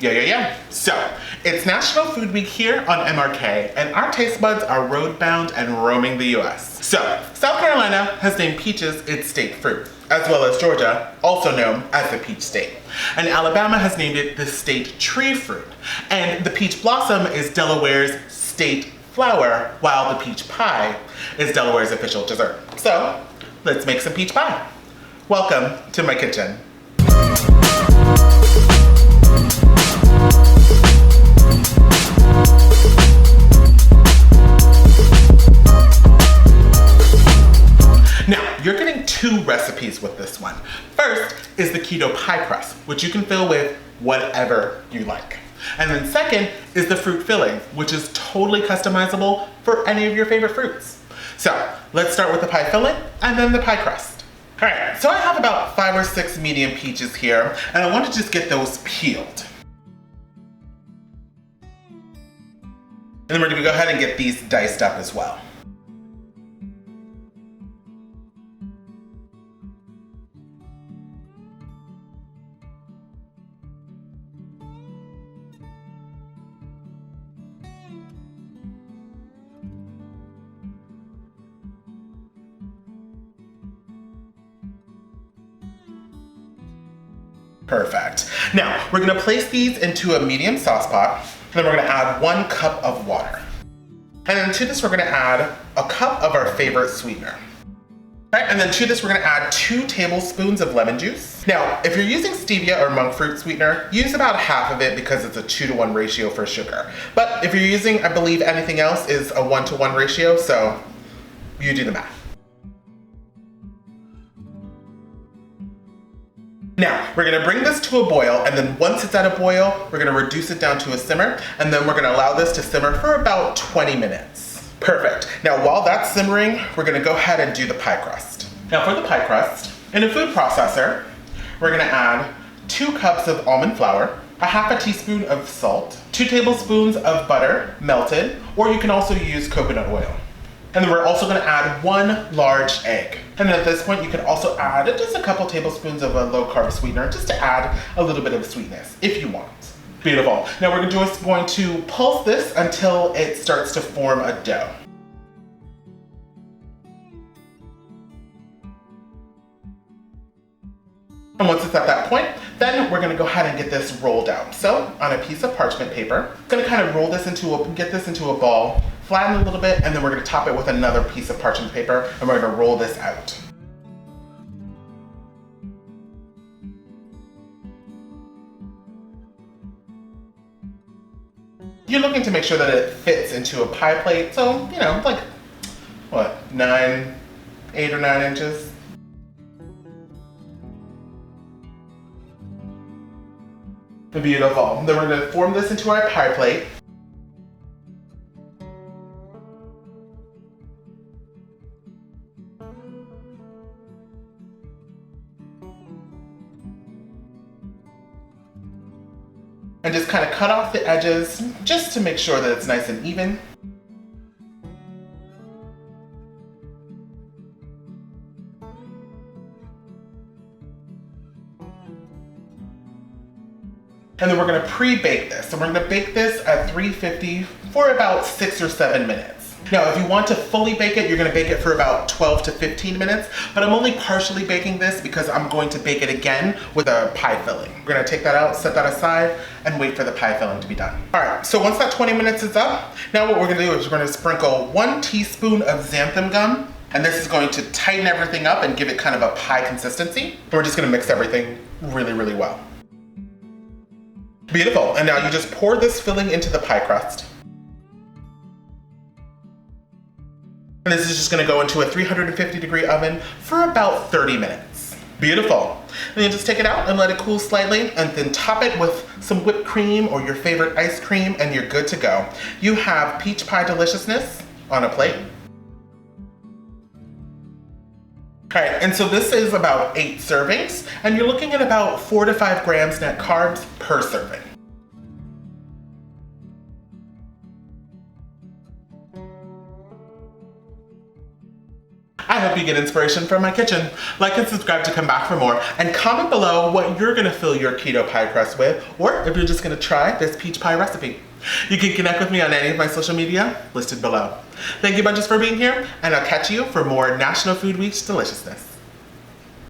Yeah. So, it's National Food Week here on MRK, and our taste buds are road-bound and roaming the US. So, South Carolina has named peaches its state fruit, as well as Georgia, also known as the peach state. And Alabama has named it the state tree fruit. And the peach blossom is Delaware's state flower, while the peach pie is Delaware's official dessert. So, let's make some peach pie. Welcome to my kitchen. Now, you're getting two recipes with this one. First is the keto pie crust, which you can fill with whatever you like. And then second is the fruit filling, which is totally customizable for any of your favorite fruits. So let's start with the pie filling and then the pie crust. All right, so I have about 5 or 6 medium peaches here, and I want to just get those peeled. And then we're gonna go ahead and get these diced up as well. Perfect. Now, we're gonna place these into a medium sauce pot, and then we're gonna add 1 cup of water. And then to this, we're gonna add a cup of our favorite sweetener. All right, and then to this, we're gonna add 2 tablespoons of lemon juice. Now, if you're using stevia or monk fruit sweetener, use about half of it because it's a 2-to-1 ratio for sugar. But if you're using, I believe anything else is a 1-to-1 ratio, so you do the math. Now, we're gonna bring this to a boil, and then once it's at a boil, we're gonna reduce it down to a simmer, and then we're gonna allow this to simmer for about 20 minutes. Perfect. Now, while that's simmering, we're gonna go ahead and do the pie crust. Now, for the pie crust, in a food processor, we're gonna add 2 cups of almond flour, a half a teaspoon of salt, 2 tablespoons of butter, melted, or you can also use coconut oil. And then we're also gonna add 1 large egg. And then at this point, you can also add just a couple tablespoons of a low-carb sweetener just to add a little bit of sweetness, if you want. Beautiful. Now we're just going to pulse this until it starts to form a dough. And once it's at that point, then we're gonna go ahead and get this rolled out. So on a piece of parchment paper, I'm gonna kind of roll this get this into a ball, flatten it a little bit, and then we're gonna top it with another piece of parchment paper, and we're gonna roll this out. You're looking to make sure that it fits into a pie plate, so, you know, like, what, 8 or 9 inches? Beautiful. Then we're gonna form this into our pie plate. And just kind of cut off the edges just to make sure that it's nice and even. And then we're gonna pre-bake this. So we're gonna bake this at 350 for about 6 or 7 minutes. Now, if you want to fully bake it, you're gonna bake it for about 12 to 15 minutes, but I'm only partially baking this because I'm going to bake it again with a pie filling. We're gonna take that out, set that aside, and wait for the pie filling to be done. All right, so once that 20 minutes is up, now what we're gonna do is we're gonna sprinkle 1 teaspoon of xanthan gum, and this is going to tighten everything up and give it kind of a pie consistency. And we're just gonna mix everything really, really well. Beautiful, and now you just pour this filling into the pie crust. And this is just gonna go into a 350-degree oven for about 30 minutes. Beautiful. Then you just take it out and let it cool slightly, and then top it with some whipped cream or your favorite ice cream, and you're good to go. You have peach pie deliciousness on a plate. All right, and so this is about 8 servings, and you're looking at about 4 to 5 grams net carbs per serving. I hope you get inspiration from my kitchen. Like and subscribe to come back for more, and comment below what you're gonna fill your keto pie crust with, or if you're just gonna try this peach pie recipe. You can connect with me on any of my social media listed below. Thank you bunches for being here, and I'll catch you for more National Food Week's deliciousness.